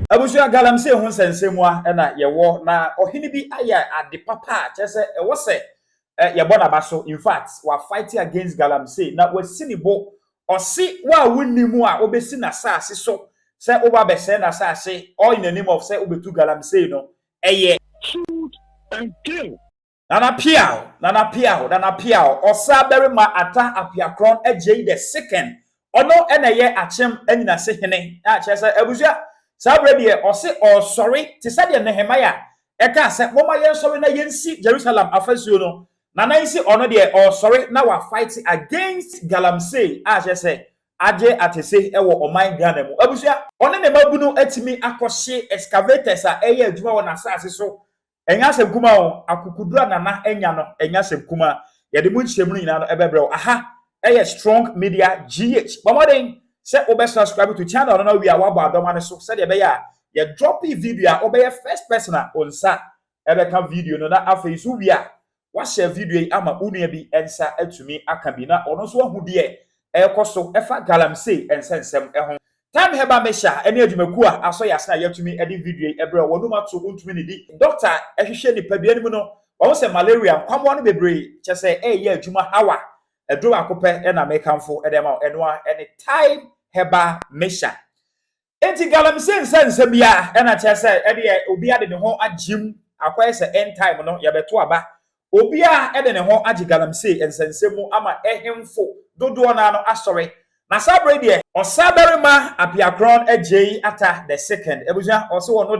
Abusua galamsey ho nsensem a na yewo na ohini bi aya ade papa chese ewo se yebona baso. In fact we are fighting against galamsey na wasini bo osi wa wunimu a obesi na saase so se oba be se na saase all in the name of se obetu galamsey no eye shoot and kill. Nana Piao osa berima ata apiakron ejei the second ono eneye achem anyina se hene a chese abusua sabredi ose or sorry ti said Nehemiah eka se moma yen sorry na yensi Jerusalem afasuo no na nansi ono de or sorry na wa fight against galamsey a chese aje atese ewo oman Ghana mu abusua one ne mabunu atimi akoshe excavators a eye adwuma wona asase so enya semkuma o akukudura nana enya no enya semkuma yede mu nchemu nyina no ebebre aha eye strong media GH bomoden se obe subscribe to channel no we are waba adoma ne so se de be ya ye drop video a obe first person a onsa ebe ka video no na afei so we a wa share video ama unua bi ensa atumi aka bi na ono so ahu de ekoso efa galamsey ensensem ehon time heba mesha ene adwumaku a aso yasna yatumi edi video ebre wonu mato untumi ne di doctor ehwehwe ni pabiani mu no wo se malaria kwamo no bebre chese ye adwuma hawa edro akope na mekanfo edema enoa anytime heba mesha enti galamsey nsensem ya na chese ede obi ade ne ho agim akoye se end time no yebeto aba obi a ede ne ho agi galamsey nsensemu ama ehemfo dodo na no asore na sabredi osaberima apiakron ejei ata the second ebusua ose wono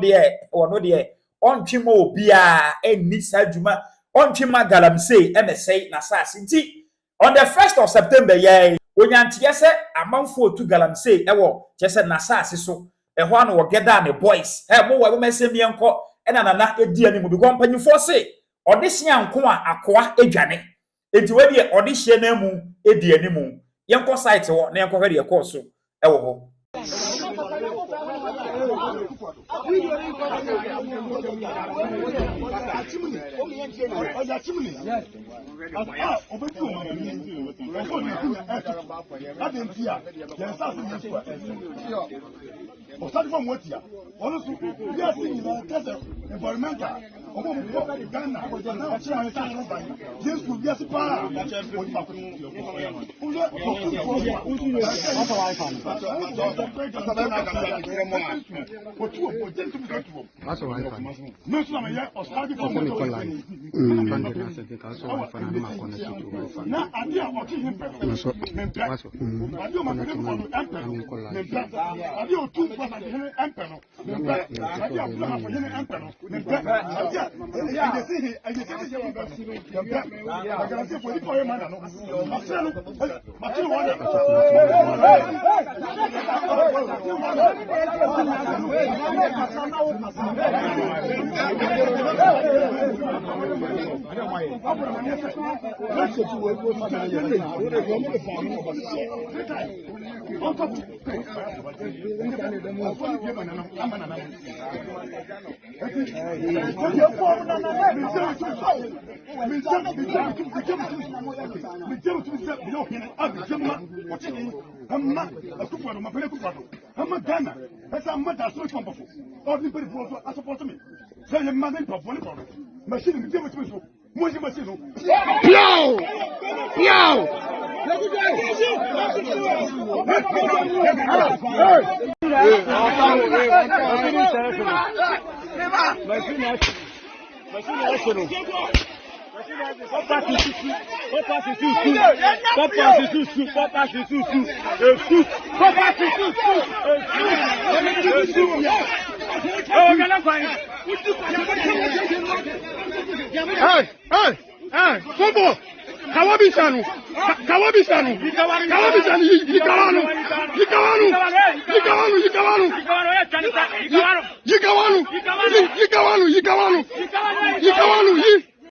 de ontwimo obi a eni sadwuma ontwima galamsey emesei na saasi nti on the 1st of September ye onyantie se amanfo otu galamsey ewo chese na saasi so eho an wo geda ne boys mo wo mesemi enko ena nana edi animu bi kompanyifo se odehia nko a akoa edwane enti we de odehia na mu edi animu yenko site wo na yenko hwede ye course ewo ho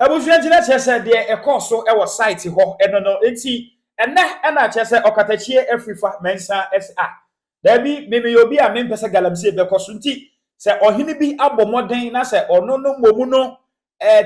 Abusua jina chese de ekoso ewo site ho enono enti enne na chese okatachie afrifa mensa SA dabi meme yobi a mempese galamsey be koso nti se ohini bi abomoden na se ono no momu no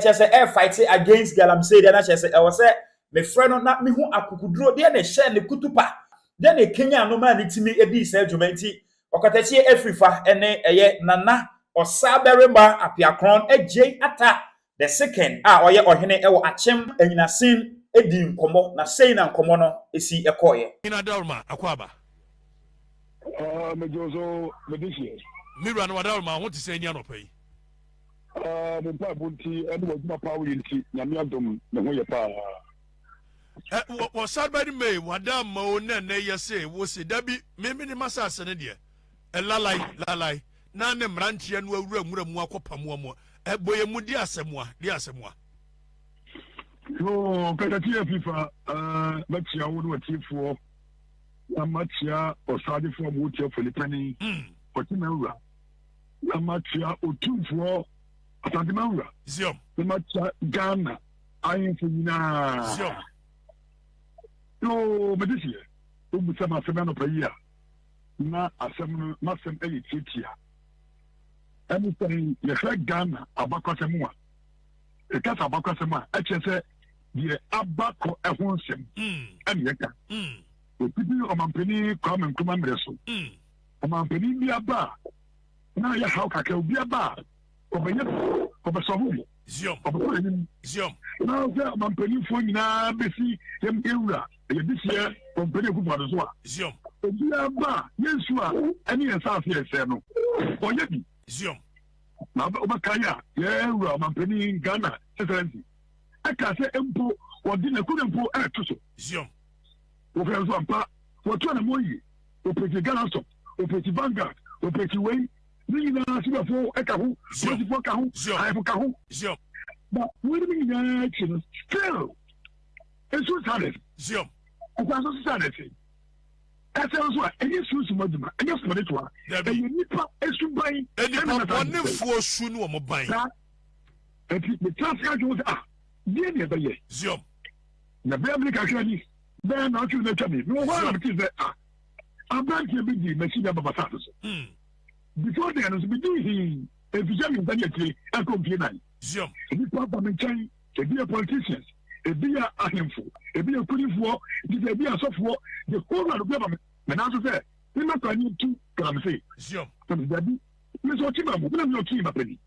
chese fight against galamsey de na chese ewo se me freno na mehu akukuduro de na hye ne kutupa de na Kenya no ma ne timi edi se adwuma nti okatachi afrifa ene eye nana osaberema apiakron agye ata the second oye ohene ewo achem anyinasin edi nkomo na sei na nkomo no esi ekoye ina dalma akwaba Mejozo Medicius. Mira no dalma want to say nya no pay The Pabunti and was my power into Yamiadum, the way pa. Was sad by the May, Wadam Mo ne say was a debi mimi ni masasa ne dear. A lalai, none ranchian will room wakopamuamo, a boy mudia semwa, dia semwa. No, Katatia FIFA, but you would what you for a matcha or study for water for the penny, or Timura. A matcha or two for a Santimura. Zium, The matcha Ghana, I am for now. Zium. No, but this year, we some of per year. Na asem masem titia. Anything you heard Ghana abakwasema. E kasa abakwasema echese die abako ehonsem. Anyeka. Obibi omampeni kwame nkuma mreso. Omampeni bi aba. Na ya how kaka obi aba. Obenye obesohu. Zium. Obesohu. Zium. Na ze omampeni fo nyina besi yem ewura. Ye bisia ompeni ku fado so a. Zium. Obiaba Yesu a ene yensa afi ese no onye bi Zium na obakaya ye ewura mampeni Ghana excellency aka se empo odi na kure empo etuso Zium o fe so ampa wo to na moyi o peti Ghana so o peti Vanguard o peti Wei ni na siba fo eka ho si fo ka ho ai fo ka ho Zium but we ni na chino still eso sale Zium o kwa so sale That's also any susu maduma. Any somebody to her. And you nipa esubai. Any one for soon or mobile. And the chance was dear near the year. Zium. The Bible actually. Then not you let me. No one of it is that I'm going to be the machine of Basatos. Before then, as we do him, if you tell me that I come here. Zium. And you pop them in China, to be a politicians. A beer a handful, a beer putting for, the beer software, the whole lot of government. And as I said, we're not going to come say, Zium. Miss Otima, we're not team up any.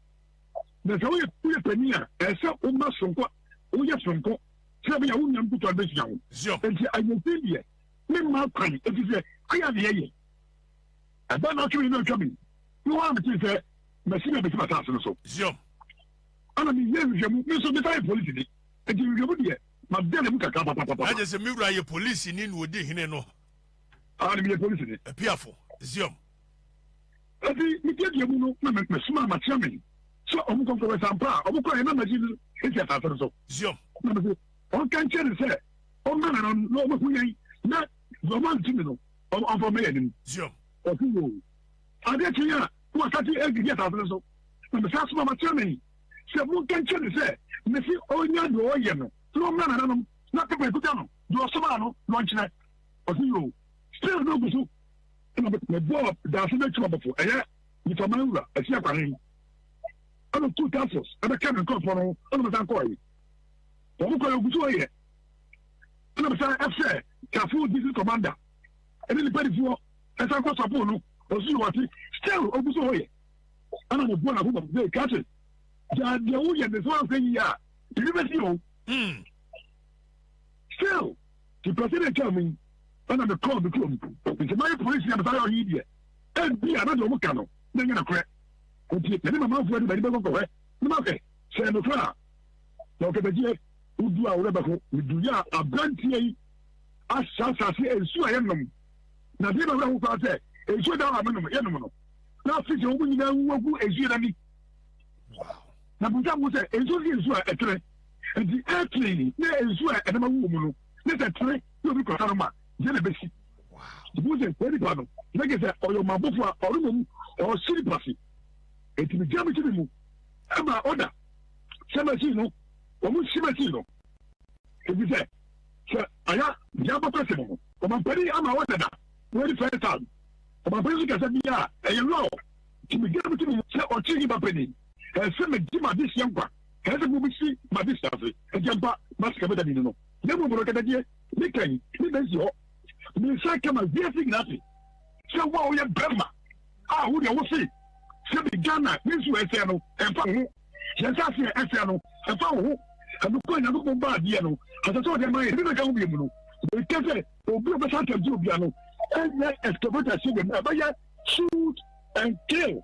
There's only a penny, and so almost from what, oh, yes, from what, Sabia wouldn't put on this young. Zium. And I will tell you, when my penny, if you say, I am the and then actually not coming. You want to say, Messina became a task so. Zium. And I mean, yes, you're so beside policy. And you would get my dear Muka. I just a mirror your police in would he no. I'll be a police. A piafo. Zium. I think we get your mono, my smart chairman. So I'm going to Sampa, I'm going to imagine it's a pattern so. Zium. One can tell you, say, oh, man, I'm not not the one to of a man. Zium. Or who I bet you, who are 30 years after so. When the first mama chairman, so one can tell you, say, Missy, oh, yeah, no man, not to put down. Do a samano, launch that. Or you still no good. The board doesn't make trouble for a year. If a man, a shepherd, I have 2 castles, and a cabin cost for all of the Tancoy. Don't call you to a year. And I'm saying, I've said, Cafu, this is commander. And then the petty for as I got Sapono, or see what still Obusoy. And I'm a boy of the catches. The old and the one thing, yeah. You never see. Still, the president tell me, and I'm a call the club. It's my police, I'm sorry, idiot. And be another Mocano, then you're a crack. And the name of my friend, but you don't go away. No, okay, say no far. Look at the jet, who do our rebel, we do ya a brand tea. As such as I and so I am. Now, they don't know what I say. And so now I'm an animal. Now, since you're going to know a year, now, but was a train. And the airplane, there is where and I'm a woman. Let a train, you because I'm a Genesis. The bosom very bad. Like I said, or your mabuffa or room or silly pussy. It will be damaged to the moon. I'm my order. Samasino, or Musimacino. If you say, Sir, I am Jabba President, or my penny, I'm a order. Where the first time. Or my president said, yeah, and you know, to be given to me, or changing my penny. And send a Jim this young one. Has a movie see my distance, and Jampa must come at no. Never look at the year. Nick, you. Me say come as dear thing nothing. So what we have Burma. Ah, who they will see? Say the Ghana, this way, say no, and found yes, I see, I say no, and found who, and the point of the bad, you know, as I told them, I didn't go with you. We can say, oh, be a sort of Jubiano, and let excavate a sugar, but yet shoot and kill.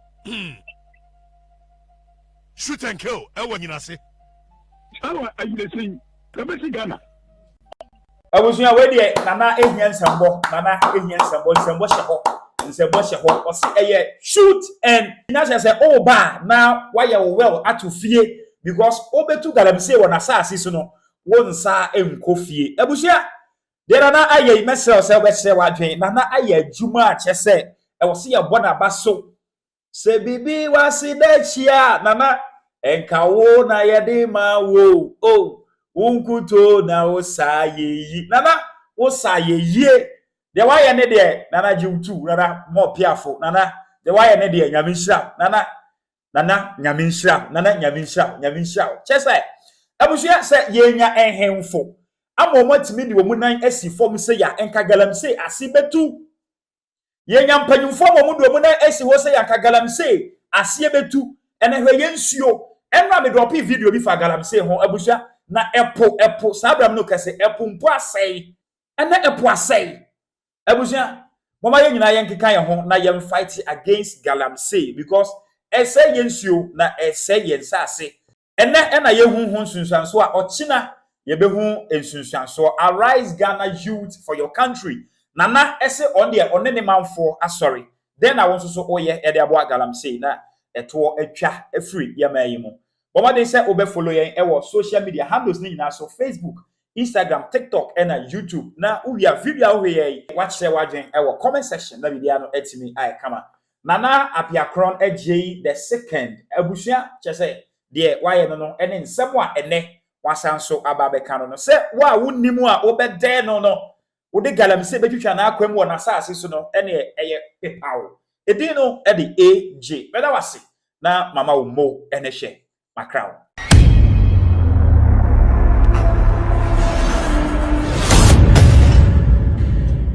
Shoot and kill. When you say, How are you saying? The best Ghana. Abusua we de nana ehia nsambo nana ehia nsambo sheho o se eye shoot and na say oh ba na why you well atofie because obetu galamsey wona asase so no wonsa enkofie abusua de nana aye mesel se we se wadwen nana aye adwuma a chese e wo se ye bona baso se bibi wasidachia nana enkawo na yede ma wo oh unkuto na osayeyi nana osayeyi de waye ne de nana jiwtu nana mo piafo nana de waye ne de nyaminhira nana nyaminhira chese abusua se yenya enhemfo amomotimi de wo nan asi fom se ya enka galamsey asibetu yenya mpanyimfo mo de wo nan asi ho se ya enka galamsey asiebetu ene hwe nsuo enra me drop video bi fa galamsey ho abusua na epo sabram no kase epo mpo asai ene epo asai abusua mama ye nyina ye nkeka ye ho na ye fight against galamsey because esay yensuo na esay yensase ena ye hu sunsuanso a ochina ye be hu ensunsuanso. Arise Ghana youth for your country nana ese on there on ne manfo asori then I want so oye e de abo galamsey na eto atwa afri ye mayimo. But they say obe follow yen ewo social media handles ni na so Facebook, Instagram, TikTok and YouTube. Na we are video we watch share wagen ewo comment section na video no etimi ai kama. Nana Apiakron AJ the second abusua chese de waye no ene nsem a ene wasanso ababeka no se wa wonnimu a obede no wo de galamsey betwitwa na akwam wo na asase so no ene eye pepawo edin no e de AJ beda wase na mama wo mo ene hye Macron.